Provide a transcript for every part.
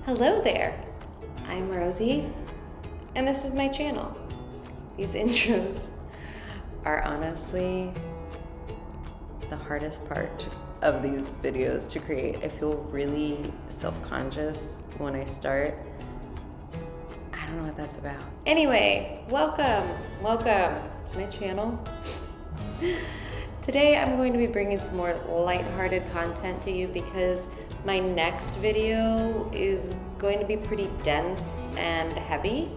Hello there, I'm Rosie, and this is my channel. These intros are honestly the hardest part of these videos to create. I feel really self-conscious when I start. I don't know what that's about. Anyway, welcome to my channel. Today I'm going to be bringing some more lighthearted content to you because my next video is going to be pretty dense and heavy.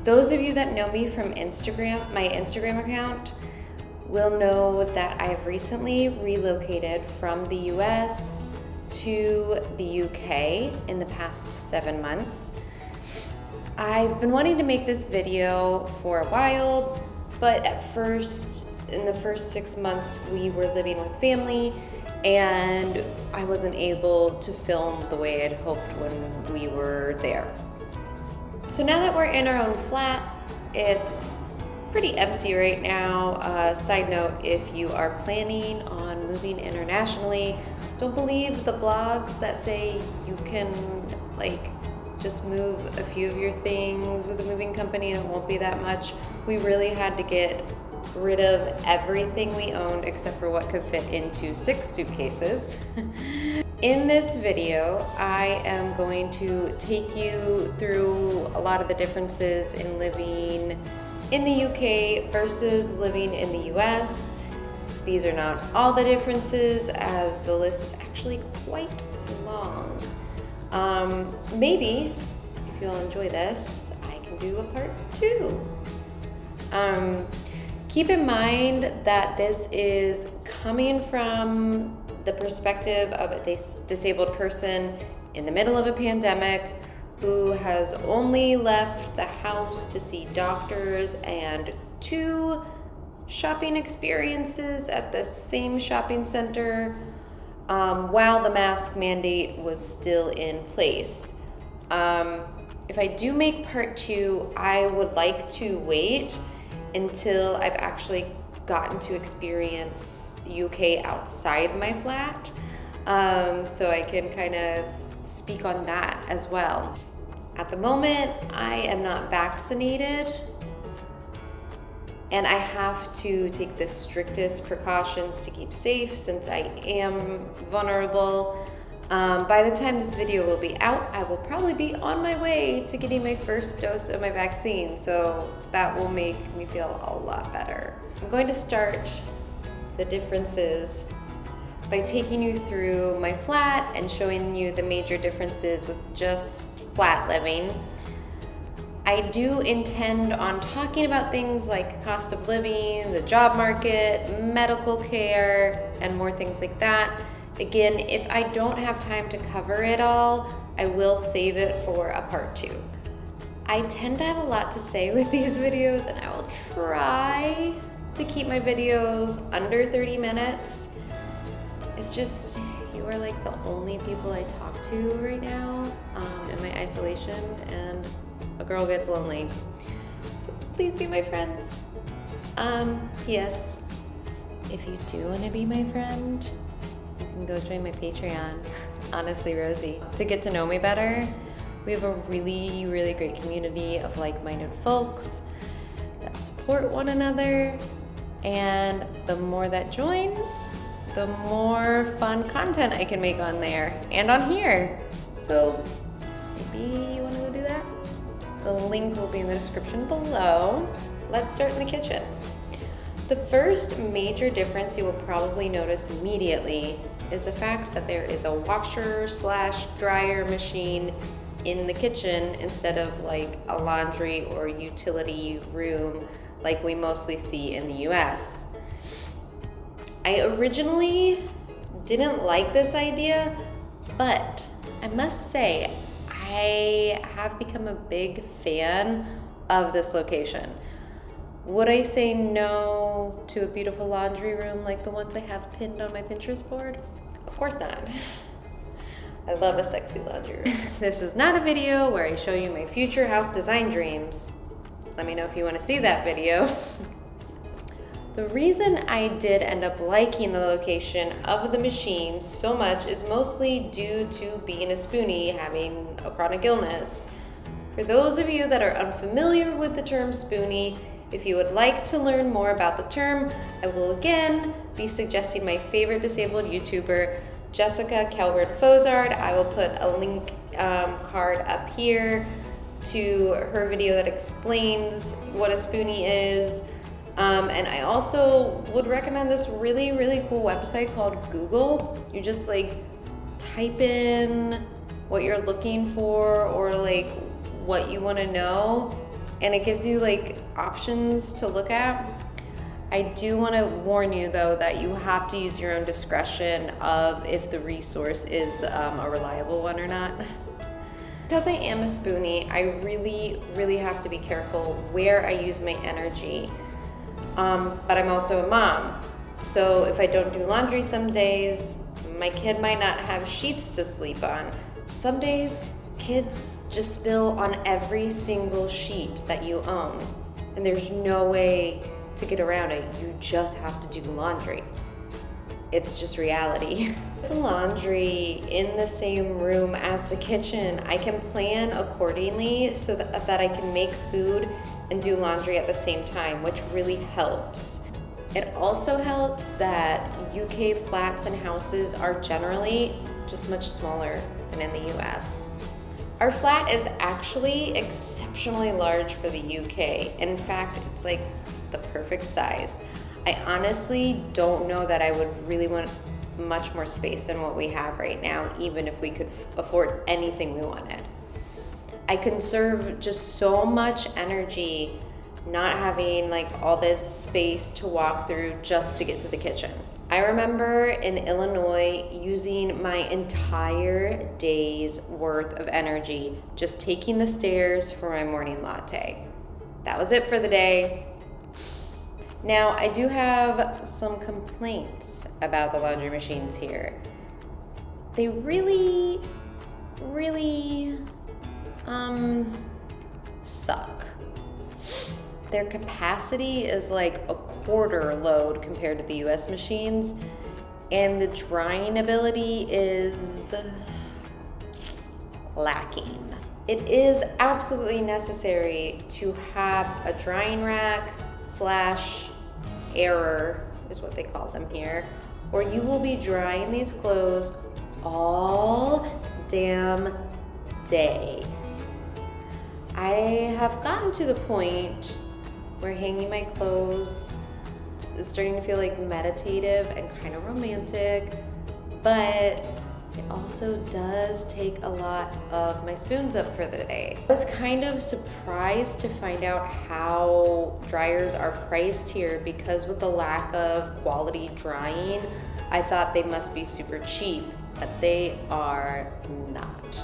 Those of you that know me from Instagram, my Instagram account, will know that I have recently relocated from the US to the UK in the past 7 months. I've been wanting to make this video for a while, but at first, in the first 6 months, we were living with family and I wasn't able to film the way I'd hoped when we were there. So now that we're in our own flat, it's pretty empty right now. Side note, if you are planning on moving internationally, don't believe the blogs that say you can just move a few of your things with a moving company and it won't be that much. We really had to get rid of everything we owned except for what could fit into 6 suitcases. In this video, I am going to take you through a lot of the differences in living in the UK versus living in the US. These are not all the differences, as the list is actually quite long. Maybe, if you'll enjoy this, I can do a part 2. Keep in mind that this is coming from the perspective of a disabled person in the middle of a pandemic who has only left the house to see doctors and 2 shopping experiences at the same shopping center while the mask mandate was still in place. If I do make part 2, I would like to wait until I've actually gotten to experience UK outside my flat, so I can kind of speak on that as well. At the moment, I am not vaccinated, and I have to take the strictest precautions to keep safe since I am vulnerable. By the time this video will be out, I will probably be on my way to getting my first dose of my vaccine, so that will make me feel a lot better. I'm going to start the differences by taking you through my flat and showing you the major differences with just flat living. I do intend on talking about things like cost of living, the job market, medical care, and more things like that. Again, if I don't have time to cover it all, I will save it for a part 2. I tend to have a lot to say with these videos, and I will try to keep my videos under 30 minutes. It's just, you are like the only people I talk to right now in my isolation, and a girl gets lonely. So please be my friends. Yes, if you do want to be my friend, you can go join my Patreon, Honestly Rosie. To get to know me better, we have a really, really great community of like-minded folks that support one another, and the more that join, the more fun content I can make on there and on here. So maybe you want to go do that? The link will be in the description below. Let's start in the kitchen. The first major difference you will probably notice immediately is the fact that there is a washer/dryer machine in the kitchen instead of like a laundry or utility room like we mostly see in the US. I originally didn't like this idea, but I must say I have become a big fan of this location. Would I say no to a beautiful laundry room like the ones I have pinned on my Pinterest board? Of course not. I love a sexy laundry room. This is not a video where I show you my future house design dreams. Let me know if you want to see that video. The reason I did end up liking the location of the machine so much is mostly due to being a spoonie, having a chronic illness. For those of you that are unfamiliar with the term spoonie, if you would like to learn more about the term, I will again be suggesting my favorite disabled YouTuber, Jessica Kelward-Fozard. I will put a link card up here to her video that explains what a spoonie is. And I also would recommend this really, really cool website called Google. You just like type in what you're looking for or like what you want to know, and it gives you like options to look at. I do want to warn you though that you have to use your own discretion of if the resource is a reliable one or not. Because I am a spoonie, I really, really have to be careful where I use my energy. But I'm also a mom, so if I don't do laundry some days, my kid might not have sheets to sleep on. Some days, kids just spill on every single sheet that you own, and there's no way to get around it. You just have to do laundry. It's just reality. The laundry in the same room as the kitchen, I can plan accordingly so that I can make food and do laundry at the same time, which really helps. It also helps that UK flats and houses are generally just much smaller than in the US. Our flat is actually exceptionally large for the UK. In fact, it's like the perfect size. I honestly don't know that I would really want much more space than what we have right now, even if we could afford anything we wanted. I conserve just so much energy not having like all this space to walk through just to get to the kitchen. I remember in Illinois using my entire day's worth of energy just taking the stairs for my morning latte. That was it for the day. Now, I do have some complaints about the laundry machines here. They really, really suck. Their capacity is like a quarter load compared to the US machines, and the drying ability is lacking. It is absolutely necessary to have a drying rack / error is what they call them here, or you will be drying these clothes all damn day. I have gotten to the point where hanging my clothes is starting to feel like meditative and kind of romantic, but it also does take a lot of my spoons up for the day. I was kind of surprised to find out how dryers are priced here, because with the lack of quality drying, I thought they must be super cheap, but they are not.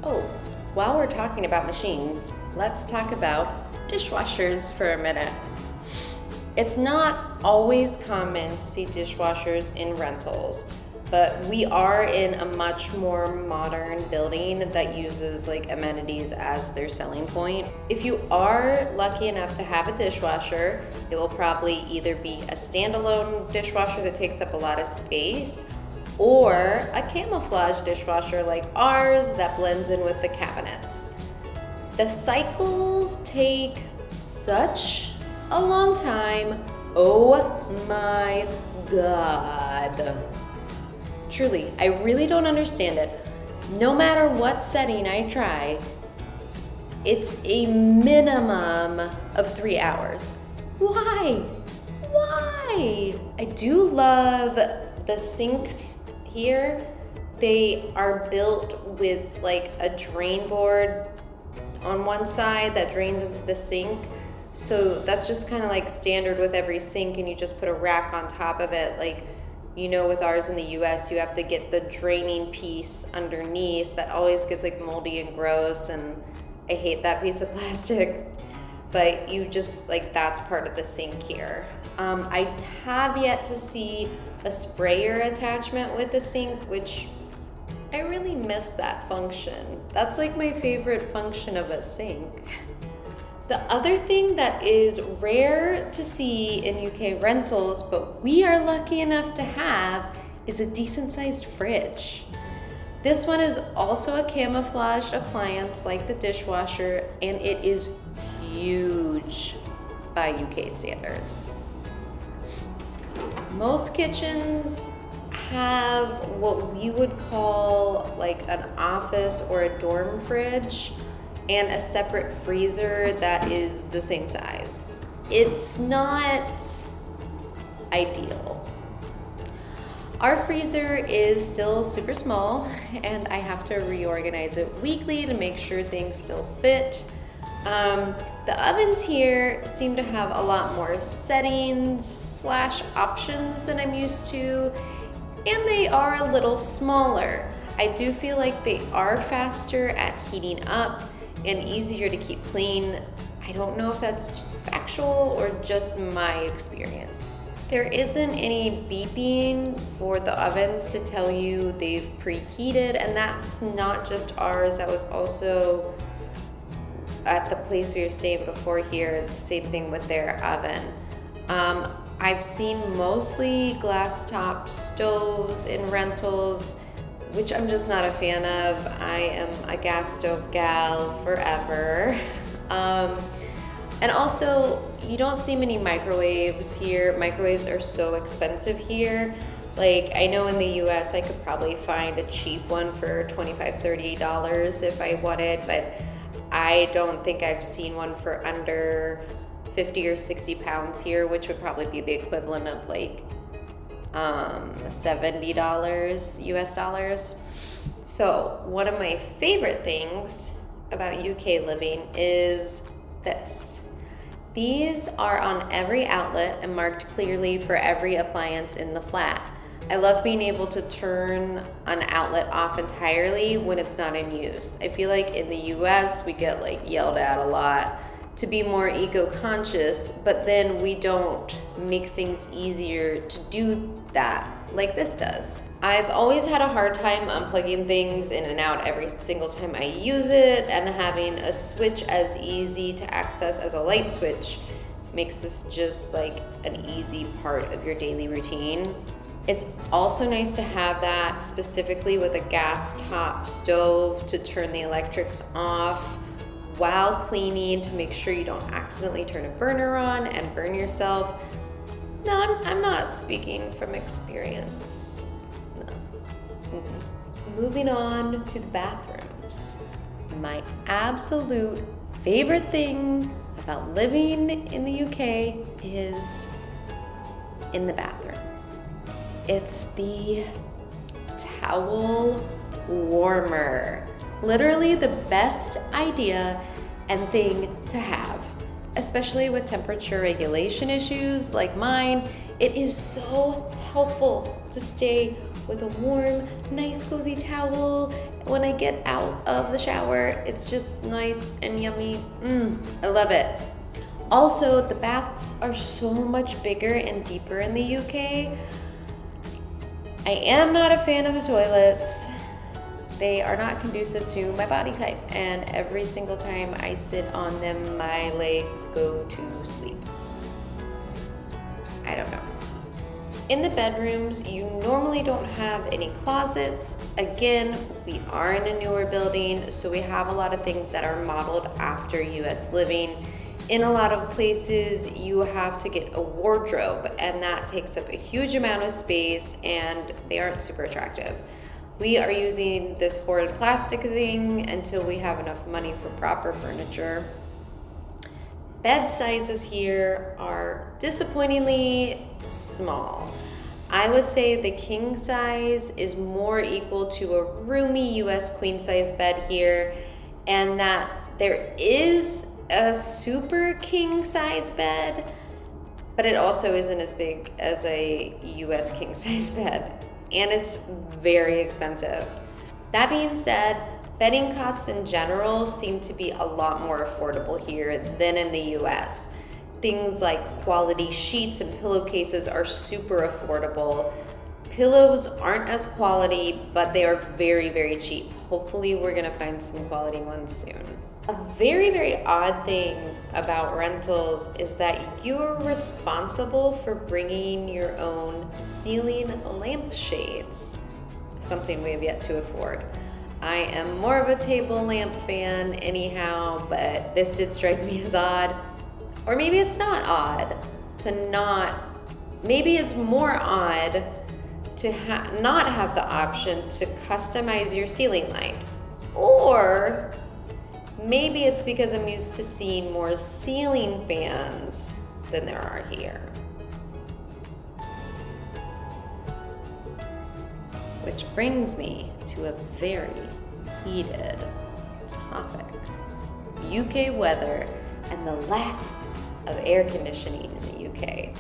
Oh, while we're talking about machines, let's talk about dishwashers for a minute. It's not always common to see dishwashers in rentals, but we are in a much more modern building that uses like amenities as their selling point. If you are lucky enough to have a dishwasher, it will probably either be a standalone dishwasher that takes up a lot of space, or a camouflage dishwasher like ours that blends in with the cabinets. The cycles take such a long time. Oh my God. Truly, I really don't understand it. No matter what setting I try, it's a minimum of 3 hours. Why? Why? I do love the sinks here. They are built with like a drain board on one side that drains into the sink. So that's just kind of like standard with every sink, and you just put a rack on top of it. Like, you know, with ours in the US, you have to get the draining piece underneath that always gets like moldy and gross, and I hate that piece of plastic. But you just like, that's part of the sink here. I have yet to see a sprayer attachment with the sink, which I really miss that function. That's like my favorite function of a sink. The other thing that is rare to see in UK rentals, but we are lucky enough to have, is a decent sized fridge. This one is also a camouflaged appliance like the dishwasher, and it is huge by UK standards. Most kitchens have what we would call like an office or a dorm fridge and a separate freezer that is the same size. It's not ideal. Our freezer is still super small and I have to reorganize it weekly to make sure things still fit. The ovens here seem to have a lot more settings / options than I'm used to, and they are a little smaller. I do feel like they are faster at heating up and easier to keep clean. I don't know if that's factual or just my experience. There isn't any beeping for the ovens to tell you they've preheated, and that's not just ours. That was also at the place we were staying before here, the same thing with their oven. I've seen mostly glass top stoves in rentals, which I'm just not a fan of. I am a gas stove gal forever. And also, you don't see many microwaves here. Microwaves are so expensive here. Like, I know in the US I could probably find a cheap one for $25, $30 if I wanted, but I don't think I've seen one for under 50 or 60 pounds here, which would probably be the equivalent of like $70 US dollars. So one of my favorite things about UK living is this. These are on every outlet and marked clearly for every appliance in the flat. I love being able to turn an outlet off entirely when it's not in use. I feel like in the US we get like yelled at a lot to be more eco-conscious, but then we don't make things easier to do that like this does. I've always had a hard time unplugging things in and out every single time I use it, and having a switch as easy to access as a light switch makes this just like an easy part of your daily routine. It's also nice to have that specifically with a gas top stove to turn the electrics off while cleaning to make sure you don't accidentally turn a burner on and burn yourself. No, I'm not speaking from experience. No. Moving on to the bathrooms. My absolute favorite thing about living in the UK is in the bathroom. It's the towel warmer. Literally the best idea and thing to have, especially with temperature regulation issues like mine. It is so helpful to stay with a warm, nice, cozy towel when I get out of the shower. It's just nice and yummy. I love it. Also, the baths are so much bigger and deeper in the UK. I am not a fan of the toilets. They are not conducive to my body type, and every single time I sit on them, my legs go to sleep. I don't know. In the bedrooms, you normally don't have any closets. Again, we are in a newer building, so we have a lot of things that are modeled after US living. In a lot of places, you have to get a wardrobe, and that takes up a huge amount of space, and they aren't super attractive. We are using this horrid plastic thing until we have enough money for proper furniture. Bed sizes here are disappointingly small. I would say the king size is more equal to a roomy US queen size bed here, and that there is a super king size bed, but it also isn't as big as a US king size bed, and it's very expensive. That being said, bedding costs in general seem to be a lot more affordable here than in the US. Things like quality sheets and pillowcases are super affordable. Pillows aren't as quality, but they are very, very cheap. Hopefully we're gonna find some quality ones soon. A very, very odd thing about rentals is that you're responsible for bringing your own ceiling lampshades, something we have yet to afford. I am more of a table lamp fan anyhow, but this did strike me as odd. Or maybe it's not odd to not, maybe it's more odd to not have the option to customize your ceiling light. Or maybe it's because I'm used to seeing more ceiling fans than there are here. Which brings me to a very heated topic: UK weather and the lack of air conditioning in the UK.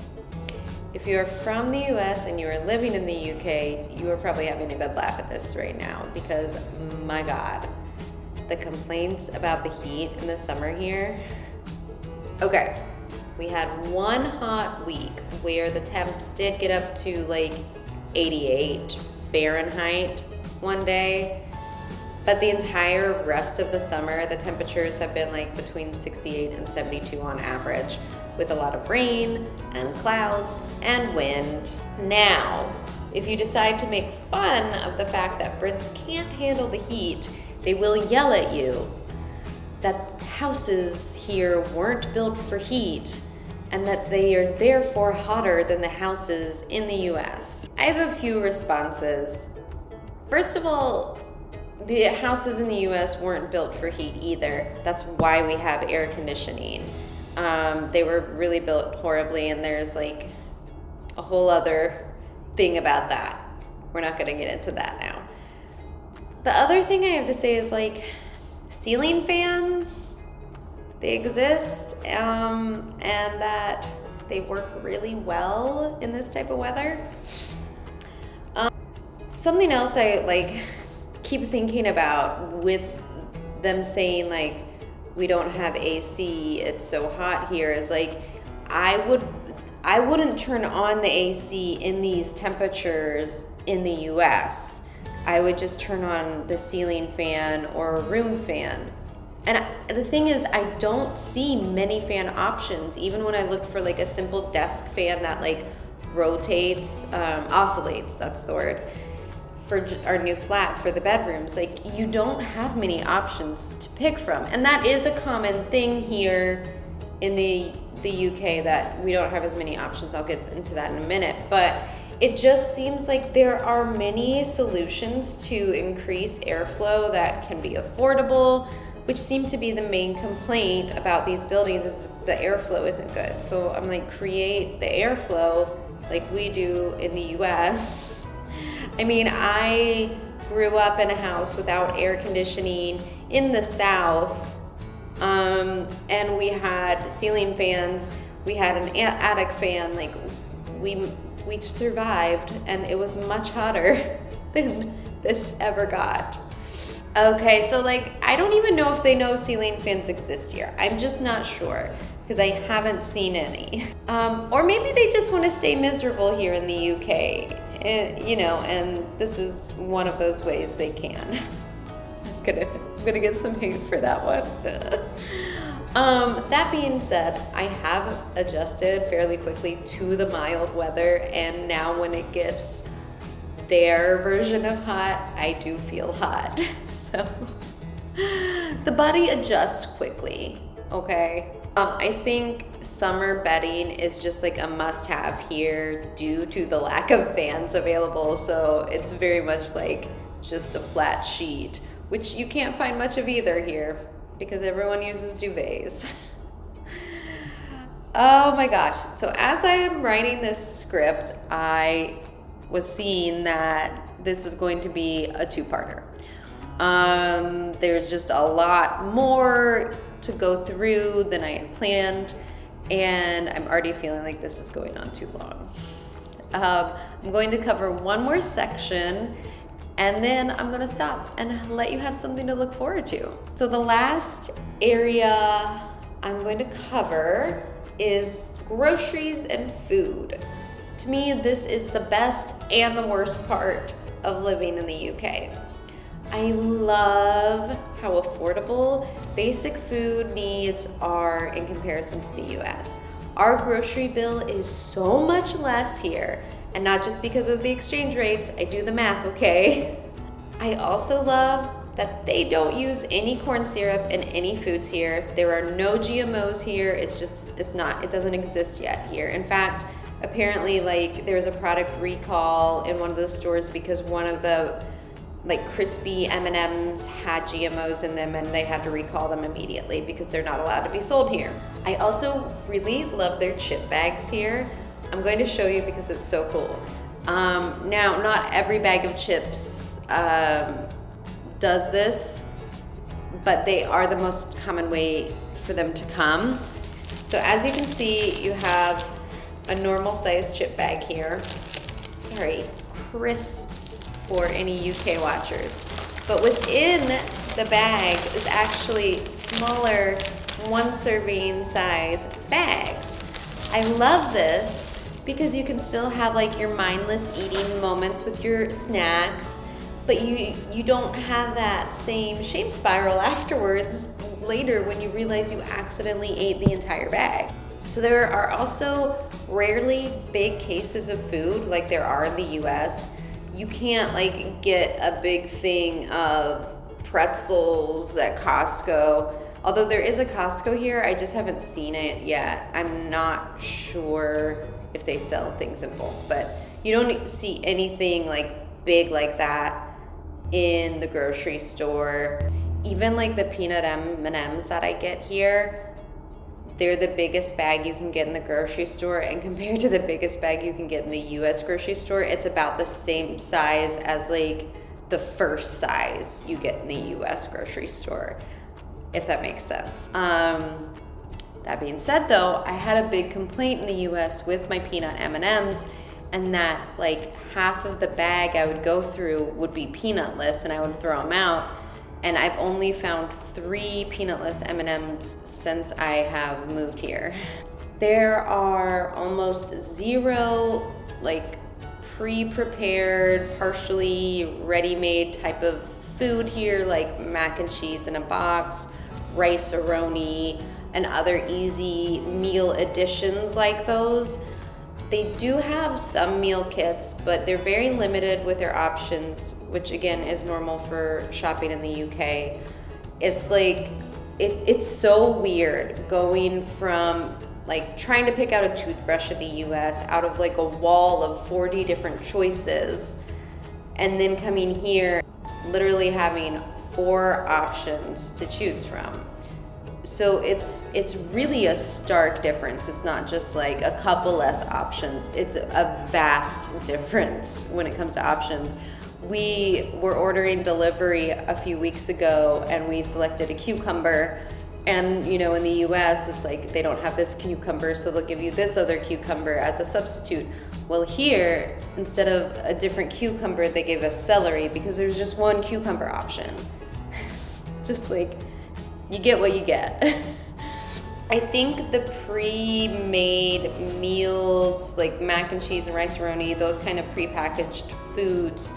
If you are from the US and you are living in the UK, you are probably having a good laugh at this right now, because my God, the complaints about the heat in the summer here. Okay, we had one hot week where the temps did get up to like 88 Fahrenheit one day, but the entire rest of the summer, the temperatures have been like between 68 and 72 on average, with a lot of rain and clouds and wind. Now, if you decide to make fun of the fact that Brits can't handle the heat, they will yell at you that houses here weren't built for heat and that they are therefore hotter than the houses in the US. I have a few responses. First of all, the houses in the US weren't built for heat either. That's why we have air conditioning. They were really built horribly, and there's like a whole other thing about that. We're not gonna get into that now. The other thing I have to say is like ceiling fans, they exist, and that they work really well in this type of weather. Something else I like keep thinking about with them saying like we don't have AC, it's so hot here, is like I wouldn't turn on the AC in these temperatures in the US. I would just turn on the ceiling fan or a room fan. And the thing is, I don't see many fan options, even when I look for like a simple desk fan that like rotates, oscillates, that's the word, for our new flat for the bedrooms. Like, you don't have many options to pick from. And that is a common thing here in the UK, that we don't have as many options. I'll get into that in a minute. But it just seems like there are many solutions to increase airflow that can be affordable, which seem to be the main complaint about these buildings, is the airflow isn't good. So I'm like, create the airflow like we do in the US. I mean, I grew up in a house without air conditioning in the South, and we had ceiling fans, we had an attic fan, like we survived, and it was much hotter than this ever got. Okay, so like, I don't even know if they know ceiling fans exist here. I'm just not sure, because I haven't seen any. Or maybe they just want to stay miserable here in the UK. And, you know, and this is one of those ways they can. I'm gonna get some hate for that one. That being said, I have adjusted fairly quickly to the mild weather, and now when it gets their version of hot, I do feel hot. So the body adjusts quickly, okay? I think summer bedding is just like a must-have here due to the lack of fans available. So it's very much like just a flat sheet, which you can't find much of either here because everyone uses duvets. Oh my gosh. So as I am writing this script, I was seeing that this is going to be a two-parter. There's just a lot more to go through than I had planned, and I'm already feeling like this is going on too long. I'm going to cover one more section, and then I'm gonna stop and let you have something to look forward to. So the last area I'm going to cover is groceries and food. To me, this is the best and the worst part of living in the UK. I love how affordable basic food needs are in comparison to the US. Our grocery bill is so much less here, and not just because of the exchange rates. I do the math, okay? I also love that they don't use any corn syrup in any foods here. There are no GMOs here. It doesn't exist yet here. In fact, apparently like there was a product recall in one of the stores because one of the like crispy M&Ms had GMOs in them, and they had to recall them immediately because they're not allowed to be sold here. I also really love their chip bags here. I'm going to show you because it's so cool. Now, not every bag of chips does this, but they are the most common way for them to come. So as you can see, you have a normal size chip bag here. Sorry, crisps for any UK watchers. But within the bag is actually smaller 1 serving size bags. I love this because you can still have like your mindless eating moments with your snacks, but you don't have that same shame spiral afterwards later when you realize you accidentally ate the entire bag. So there are also rarely big cases of food like there are in the US. You can't like get a big thing of pretzels at Costco. Although there is a Costco here, I just haven't seen it yet. I'm not sure if they sell things in bulk, but you don't see anything like big like that in the grocery store. Even like the peanut M&Ms that I get here, they're the biggest bag you can get in the grocery store, and compared to the biggest bag you can get in the US grocery store, it's about the same size as like the first size you get in the US grocery store, if that makes sense. That being said though, I had a big complaint in the US with my peanut M&Ms, and that like half of the bag I would go through would be peanutless and I would throw them out. And I've only found 3 peanutless M&Ms since I have moved here. There are almost 0 like pre-prepared, partially ready-made type of food here, like mac and cheese in a box, rice-a-roni, and other easy meal additions like those. They do have some meal kits, but they're very limited with their options, which again is normal for shopping in the UK. It's like, it's so weird going from like trying to pick out a toothbrush in the US out of like a wall of 40 different choices, and then coming here, literally having 4 options to choose from. So it's really a stark difference. It's not just like a couple less options. It's a vast difference when it comes to options. We were ordering delivery a few weeks ago and we selected a cucumber, and you know, in the US it's like they don't have this cucumber, so they'll give you this other cucumber as a substitute. Well, here, instead of a different cucumber, they gave us celery because there's just one cucumber option. Just like, you get what you get. I think the pre-made meals like mac and cheese and rice-a-roni, those kind of pre-packaged foods,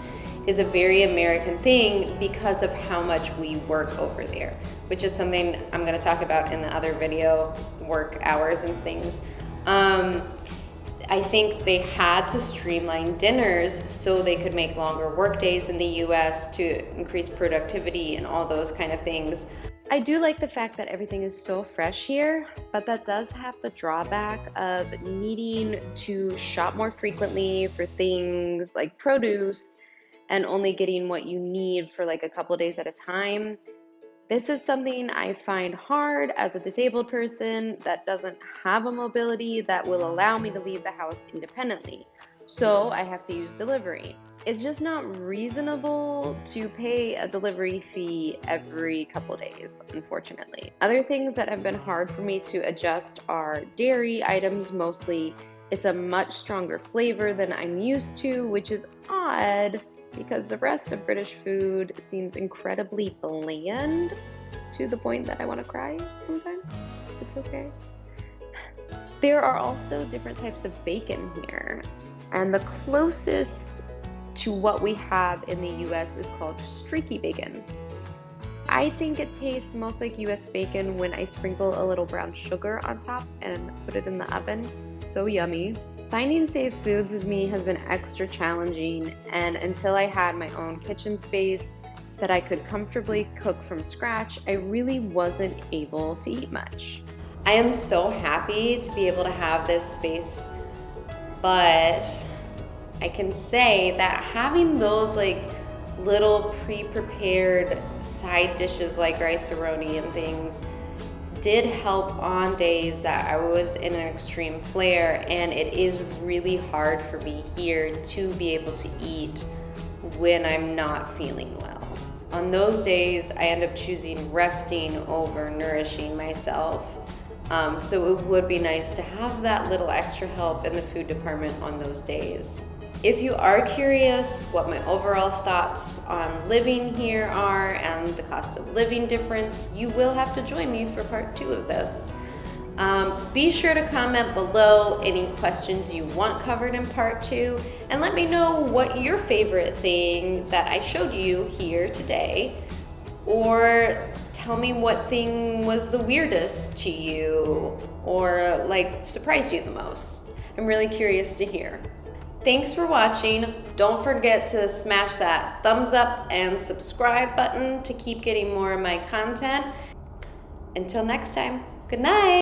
is a very American thing because of how much we work over there, which is something I'm going to talk about in the other video, work hours and things. I think they had to streamline dinners so they could make longer work days in the US to increase productivity and all those kind of things. I do like the fact that everything is so fresh here, but that does have the drawback of needing to shop more frequently for things like produce and only getting what you need for like a couple days at a time. This is something I find hard as a disabled person that doesn't have a mobility that will allow me to leave the house independently. So I have to use delivery. It's just not reasonable to pay a delivery fee every couple days, unfortunately. Other things that have been hard for me to adjust are dairy items mostly. It's a much stronger flavor than I'm used to, which is odd because the rest of British food seems incredibly bland to the point that I want to cry sometimes. It's okay. There are also different types of bacon here, and the closest to what we have in the US is called streaky bacon. I think it tastes most like US bacon when I sprinkle a little brown sugar on top and put it in the oven. So yummy. Finding safe foods with me has been extra challenging, and until I had my own kitchen space that I could comfortably cook from scratch, I really wasn't able to eat much. I am so happy to be able to have this space, but I can say that having those like little pre-prepared side dishes like rice-a-roni and things did help on days that I was in an extreme flare, and it is really hard for me here to be able to eat when I'm not feeling well. On those days, I end up choosing resting over nourishing myself. So it would be nice to have that little extra help in the food department on those days. If you are curious what my overall thoughts on living here are and the cost of living difference, you will have to join me for part 2 of this. Be sure to comment below any questions you want covered in part 2, and let me know what your favorite thing that I showed you here today, or tell me what thing was the weirdest to you or like surprised you the most. I'm really curious to hear. Thanks for watching. Don't forget to smash that thumbs up and subscribe button to keep getting more of my content. Until next time, good night.